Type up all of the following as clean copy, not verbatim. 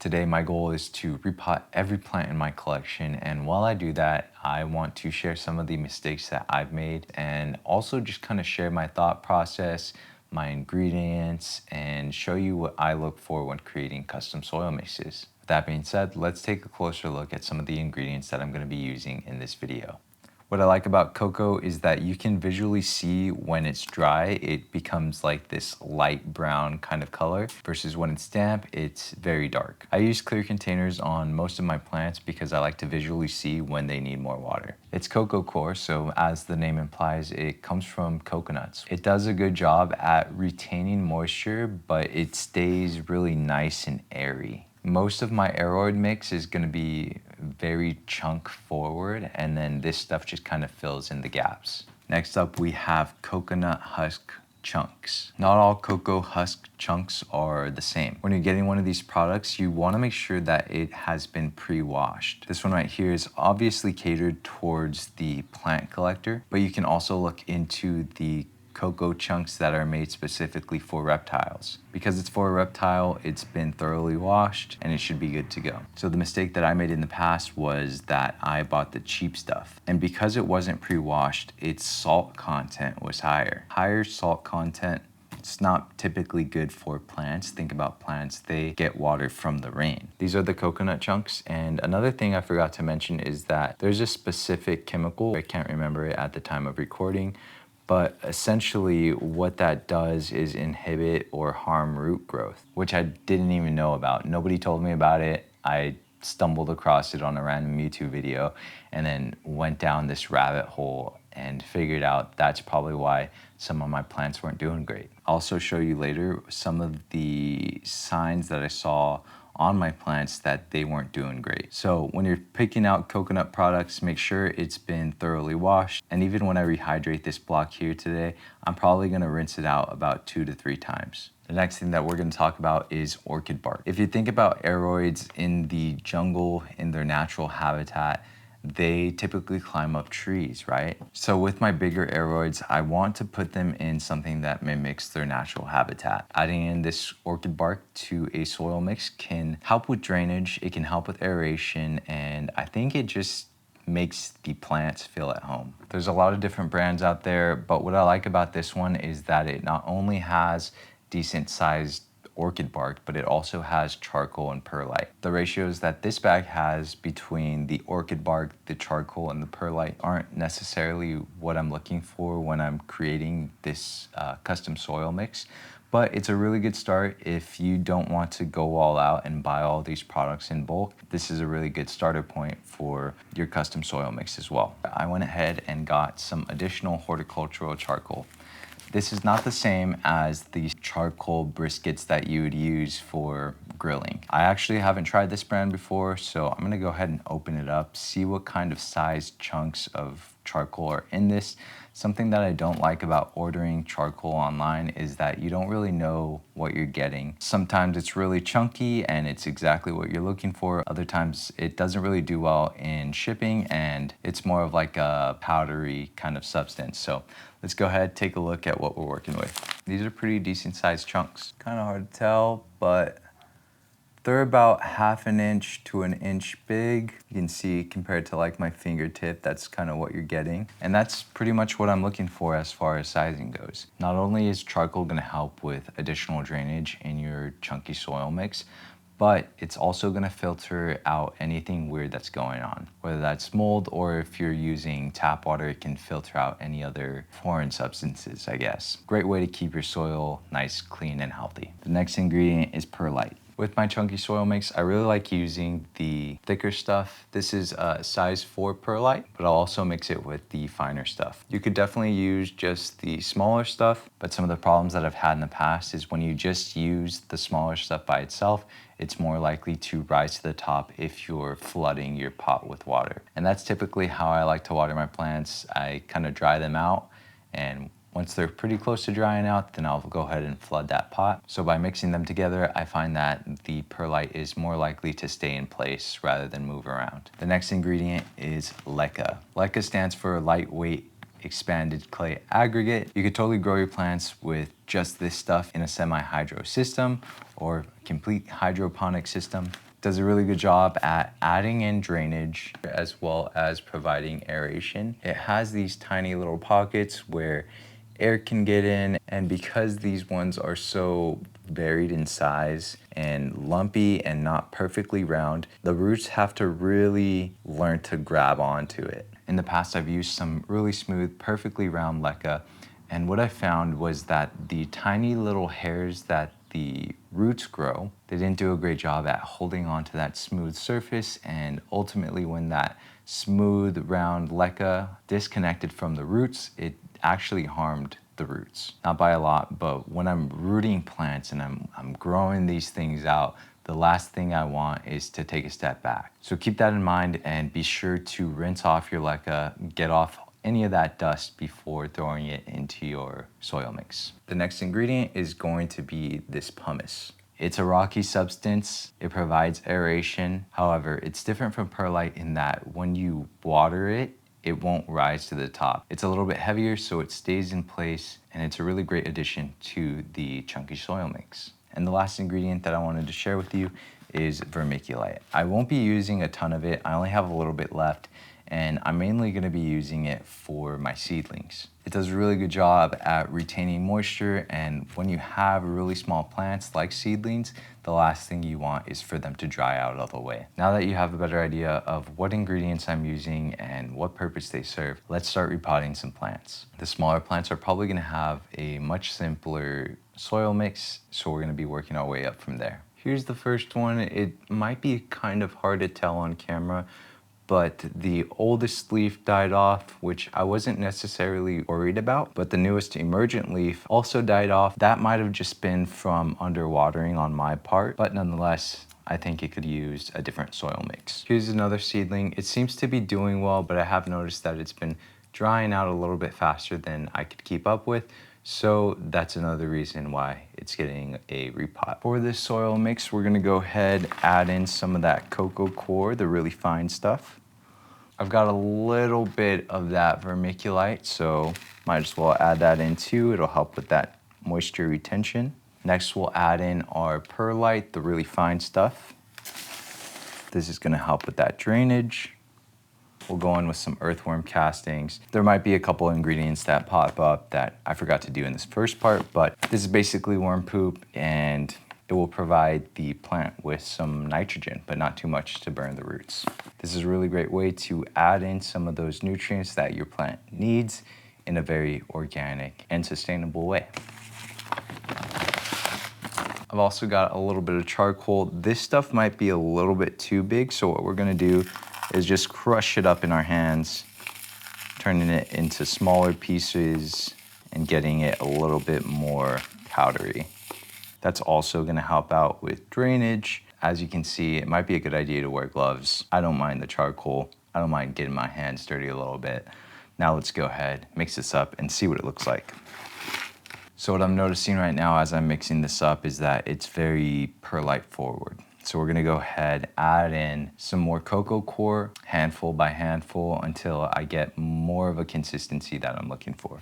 Today my goal is to repot every plant in my collection, and while I do that, I want to share some of the mistakes that I've made and also just kind of share my thought process, my ingredients, and show you what I look for when creating custom soil mixes. With that being said, let's take a closer look at some of the ingredients that I'm going to be using in this video. What I like about cocoa is that you can visually see when it's dry, it becomes like this light brown kind of color versus when it's damp, it's very dark. I use clear containers on most of my plants because I like to visually see when they need more water. It's cocoa coir, so as the name implies, it comes from coconuts. It does a good job at retaining moisture, but it stays really nice and airy. Most of my Aroid mix is going to be very chunk forward, and then this stuff just kind of fills in the gaps. Next up, we have coconut husk chunks. Not all cocoa husk chunks are the same. When you're getting one of these products, you want to make sure that it has been pre-washed. This one right here is obviously catered towards the plant collector, but you can also look into the cocoa chunks that are made specifically for reptiles. Because it's for a reptile, it's been thoroughly washed and it should be good to go. So the mistake that I made in the past was that I bought the cheap stuff. And because it wasn't pre-washed, its salt content was higher. Higher salt content, it's not typically good for plants. Think about plants, they get water from the rain. These are the coconut chunks. And another thing I forgot to mention is that there's a specific chemical, I can't remember it at the time of recording, but essentially what that does is inhibit or harm root growth, which I didn't even know about. Nobody told me about it. I stumbled across it on a random YouTube video and then went down this rabbit hole and figured out that's probably why some of my plants weren't doing great. I'll also show you later some of the signs that I saw on my plants that they weren't doing great. So when you're picking out coconut products, make sure it's been thoroughly washed. And even when I rehydrate this block here today, I'm probably gonna rinse it out about 2 to 3 times. The next thing that we're gonna talk about is orchid bark. If you think about aroids in the jungle, in their natural habitat, they typically climb up trees, right? So with my bigger aroids, I want to put them in something that mimics their natural habitat. Adding in this orchid bark to a soil mix can help with drainage, it can help with aeration, and I think it just makes the plants feel at home. There's a lot of different brands out there, but what I like about this one is that it not only has decent sized orchid bark, but it also has charcoal and perlite. The ratios that this bag has between the orchid bark, the charcoal, and the perlite aren't necessarily what I'm looking for when I'm creating this custom soil mix, but it's a really good start if you don't want to go all out and buy all these products in bulk. This is a really good starter point for your custom soil mix as well. I went ahead and got some additional horticultural charcoal. This is not the same as the charcoal briskets that you would use for grilling. I actually haven't tried this brand before, so I'm gonna go ahead and open it up, see what kind of size chunks of charcoal are in this. Something that I don't like about ordering charcoal online is that you don't really know what you're getting. Sometimes it's really chunky and it's exactly what you're looking for. Other times it doesn't really do well in shipping and it's more of like a powdery kind of substance. So let's go ahead, take a look at what we're working with. These are pretty decent sized chunks. Kind of hard to tell, but they're about 1/2 inch to 1 inch big. You can see compared to like my fingertip, that's kind of what you're getting. And that's pretty much what I'm looking for as far as sizing goes. Not only is charcoal gonna help with additional drainage in your chunky soil mix, but it's also gonna filter out anything weird that's going on. Whether that's mold or if you're using tap water, it can filter out any other foreign substances, I guess. Great way to keep your soil nice, clean, and healthy. The next ingredient is perlite. With my chunky soil mix, I really like using the thicker stuff. This is a size 4 perlite, but I'll also mix it with the finer stuff. You could definitely use just the smaller stuff, but some of the problems that I've had in the past is when you just use the smaller stuff by itself, it's more likely to rise to the top if you're flooding your pot with water. And that's typically how I like to water my plants. I kind of dry them out, and once they're pretty close to drying out, then I'll go ahead and flood that pot. So by mixing them together, I find that the perlite is more likely to stay in place rather than move around. The next ingredient is leca. Leca stands for lightweight expanded clay aggregate. You could totally grow your plants with just this stuff in a semi-hydro system or complete hydroponic system. Does a really good job at adding in drainage as well as providing aeration. It has these tiny little pockets where air can get in, and because these ones are so varied in size and lumpy and not perfectly round, the roots have to really learn to grab onto it. In the past, I've used some really smooth, perfectly round leca, and what I found was that the tiny little hairs that the roots grow, they didn't do a great job at holding onto that smooth surface, and ultimately when that smooth round leca disconnected from the roots, it actually harmed the roots. Not by a lot, but when I'm rooting plants and I'm growing these things out, the last thing I want is to take a step back. So keep that in mind and be sure to rinse off your leca, get off any of that dust before throwing it into your soil mix. The next ingredient is going to be this pumice. It's a rocky substance. It provides aeration. However, it's different from perlite in that when you water it, it won't rise to the top. It's a little bit heavier, so it stays in place, and it's a really great addition to the chunky soil mix. And the last ingredient that I wanted to share with you is vermiculite. I won't be using a ton of it. I only have a little bit left, and I'm mainly gonna be using it for my seedlings. It does a really good job at retaining moisture, and when you have really small plants like seedlings, the last thing you want is for them to dry out all the way. Now that you have a better idea of what ingredients I'm using and what purpose they serve, let's start repotting some plants. The smaller plants are probably gonna have a much simpler soil mix, so we're gonna be working our way up from there. Here's the first one. It might be kind of hard to tell on camera, but the oldest leaf died off, which I wasn't necessarily worried about, but the newest emergent leaf also died off. That might have just been from underwatering on my part, but nonetheless, I think it could use a different soil mix. Here's another seedling. It seems to be doing well, but I have noticed that it's been drying out a little bit faster than I could keep up with. So that's another reason why it's getting a repot. For this soil mix, we're gonna go ahead, add in some of that cocoa coir, the really fine stuff. I've got a little bit of that vermiculite, so might as well add that in too. It'll help with that moisture retention. Next, we'll add in our perlite, the really fine stuff. This is gonna help with that drainage. We'll go in with some earthworm castings. There might be a couple ingredients that pop up that I forgot to do in this first part, but this is basically worm poop, and it will provide the plant with some nitrogen, but not too much to burn the roots. This is a really great way to add in some of those nutrients that your plant needs in a very organic and sustainable way. I've also got a little bit of charcoal. This stuff might be a little bit too big, so what we're gonna do is just crush it up in our hands, turning it into smaller pieces and getting it a little bit more powdery. That's also gonna help out with drainage. As you can see, it might be a good idea to wear gloves. I don't mind the charcoal. I don't mind getting my hands dirty a little bit. Now let's go ahead, mix this up and see what it looks like. So what I'm noticing right now as I'm mixing this up is that it's very perlite forward. So we're gonna go ahead, add in some more cocoa coir, handful by handful, until I get more of a consistency that I'm looking for.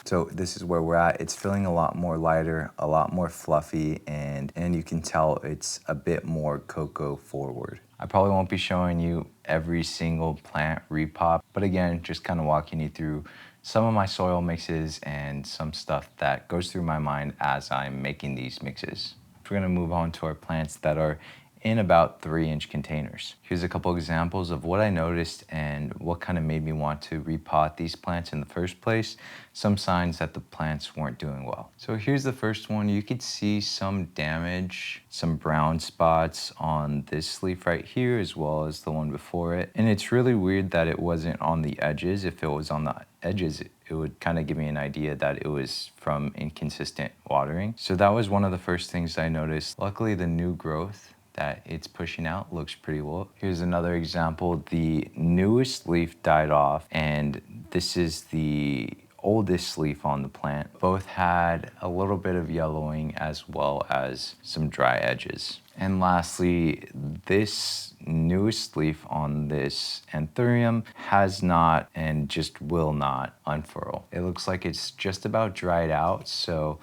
So this is where we're at. It's feeling a lot more lighter, a lot more fluffy, and you can tell it's a bit more cocoa forward. I probably won't be showing you every single plant repot, but again, just kind of walking you through some of my soil mixes and some stuff that goes through my mind as I'm making these mixes. We're gonna move on to our plants that are in about 3-inch containers. Here's a couple examples of what I noticed and what kind of made me want to repot these plants in the first place. Some signs that the plants weren't doing well. So here's the first one. You could see some damage, some brown spots on this leaf right here, as well as the one before it. And it's really weird that it wasn't on the edges. If it was on the edges, it would kind of give me an idea that it was from inconsistent watering. So that was one of the first things I noticed. Luckily, the new growth that it's pushing out looks pretty well. Here's another example. The newest leaf died off, and this is the oldest leaf on the plant. Both had a little bit of yellowing as well as some dry edges. And lastly, this newest leaf on this anthurium has not and just will not unfurl. It looks like it's just about dried out, so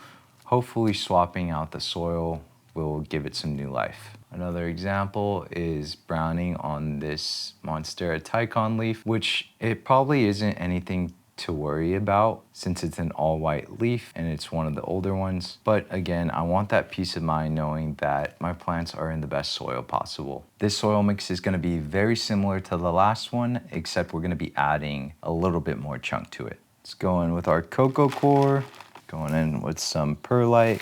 hopefully swapping out the soil will give it some new life. Another example is browning on this Monstera Tycon leaf, which it probably isn't anything to worry about since it's an all white leaf and it's one of the older ones. But again, I want that peace of mind knowing that my plants are in the best soil possible. This soil mix is going to be very similar to the last one, except we're going to be adding a little bit more chunk to it. Let's go in with our cocoa core, going in with some perlite.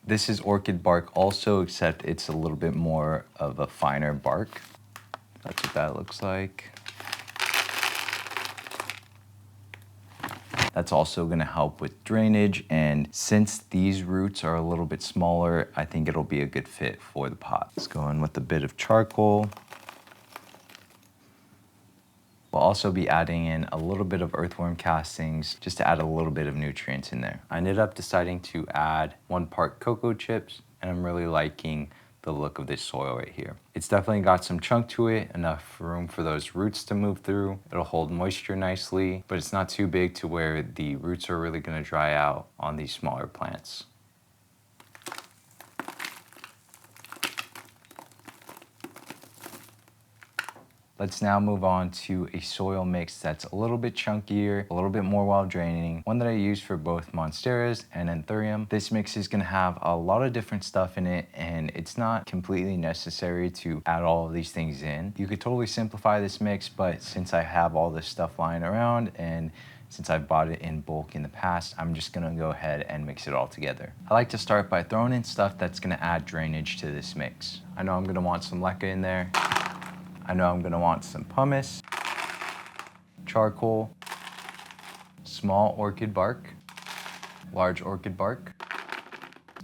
This is orchid bark also, except it's a little bit more of a finer bark. That's what that looks like. That's also going to help with drainage, and since these roots are a little bit smaller, I think it'll be a good fit for the pot. Let's go in with a bit of charcoal. We'll also be adding in a little bit of earthworm castings just to add a little bit of nutrients in there. I ended up deciding to add 1 part cocoa chips, and I'm really liking the look of this soil right here. It's definitely got some chunk to it, enough room for those roots to move through. It'll hold moisture nicely, but it's not too big to where the roots are really going to dry out on these smaller plants. Let's now move on to a soil mix that's a little bit chunkier, a little bit more while draining, one that I use for both Monsteras and Anthurium. This mix is gonna have a lot of different stuff in it, and it's not completely necessary to add all of these things in. You could totally simplify this mix, but since I have all this stuff lying around and since I've bought it in bulk in the past, I'm just gonna go ahead and mix it all together. I like to start by throwing in stuff that's gonna add drainage to this mix. I know I'm gonna want some leca in there. I know I'm gonna want some pumice, charcoal, small orchid bark, large orchid bark.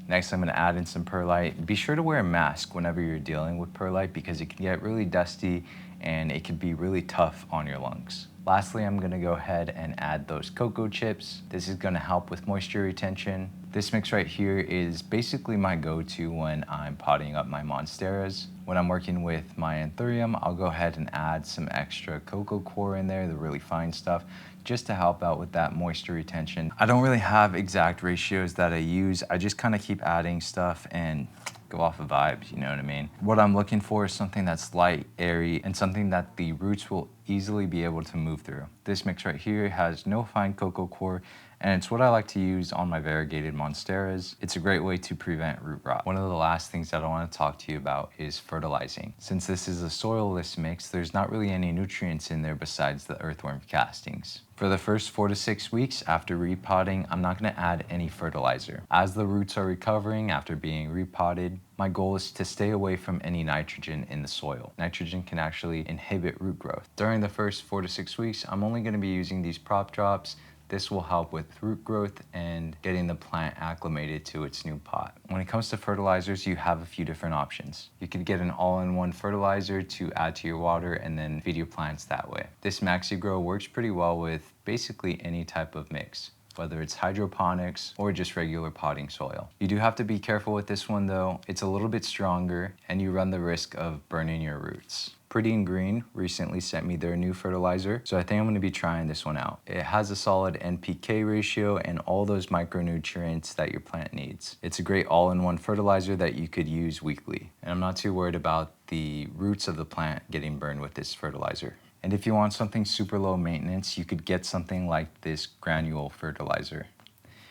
Next, I'm gonna add in some perlite. Be sure to wear a mask whenever you're dealing with perlite because it can get really dusty and it can be really tough on your lungs. Lastly, I'm gonna go ahead and add those cocoa chips. This is gonna help with moisture retention. This mix right here is basically my go-to when I'm potting up my Monsteras. When I'm working with my Anthurium, I'll go ahead and add some extra cocoa core in there, the really fine stuff, just to help out with that moisture retention. I don't really have exact ratios that I use. I just kind of keep adding stuff and go off of vibes, you know what I mean? What I'm looking for is something that's light, airy, and something that the roots will easily be able to move through. This mix right here has no fine cocoa core, and it's what I like to use on my variegated Monsteras. It's a great way to prevent root rot. One of the last things that I want to talk to you about is fertilizing. Since this is a soilless mix, there's not really any nutrients in there besides the earthworm castings. For the first 4 to 6 weeks after repotting, I'm not going to add any fertilizer. As the roots are recovering after being repotted, my goal is to stay away from any nitrogen in the soil. Nitrogen can actually inhibit root growth. During the first 4 to 6 weeks, I'm only going to be using these prop drops. This will help with root growth and getting the plant acclimated to its new pot. When it comes to fertilizers, you have a few different options. You could get an all-in-one fertilizer to add to your water and then feed your plants that way. This MaxiGrow works pretty well with basically any type of mix, whether it's hydroponics or just regular potting soil. You do have to be careful with this one though. It's a little bit stronger and you run the risk of burning your roots. Pretty and Green recently sent me their new fertilizer, so I think I'm gonna be trying this one out. It has a solid NPK ratio and all those micronutrients that your plant needs. It's a great all-in-one fertilizer that you could use weekly. And I'm not too worried about the roots of the plant getting burned with this fertilizer. And if you want something super low maintenance, you could get something like this granule fertilizer.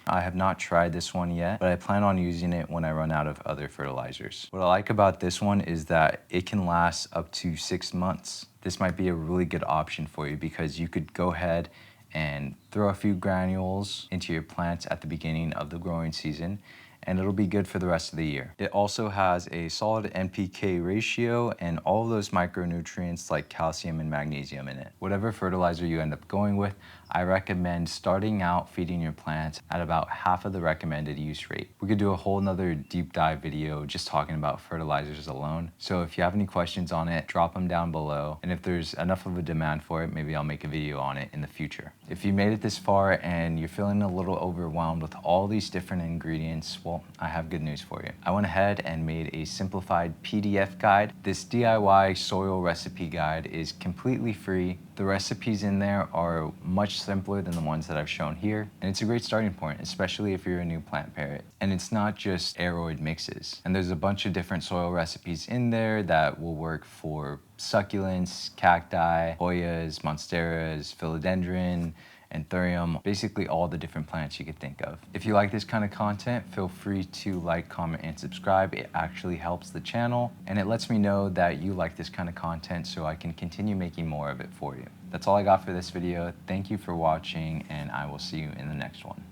I have not tried this one yet, but I plan on using it when I run out of other fertilizers. What I like about this one is that it can last up to 6 months. This might be a really good option for you because you could go ahead and throw a few granules into your plants at the beginning of the growing season, and it'll be good for the rest of the year. It also has a solid NPK ratio and all of those micronutrients like calcium and magnesium in it. Whatever fertilizer you end up going with, I recommend starting out feeding your plants at about half of the recommended use rate. We could do a whole nother deep dive video just talking about fertilizers alone. So if you have any questions on it, drop them down below. And if there's enough of a demand for it, maybe I'll make a video on it in the future. If you made it this far and you're feeling a little overwhelmed with all these different ingredients, well, Well, I have good news for you. I went ahead and made a simplified PDF guide. This DIY soil recipe guide is completely free. The recipes in there are much simpler than the ones that I've shown here, and it's a great starting point, especially if you're a new plant parent. And it's not just aroid mixes. And there's a bunch of different soil recipes in there that will work for succulents, cacti, hoyas, monsteras, philodendron, anthurium, basically all the different plants you could think of. If you like this kind of content, feel free to like, comment, and subscribe. It actually helps the channel, and it lets me know that you like this kind of content so I can continue making more of it for you. That's all I got for this video. Thank you for watching, and I will see you in the next one.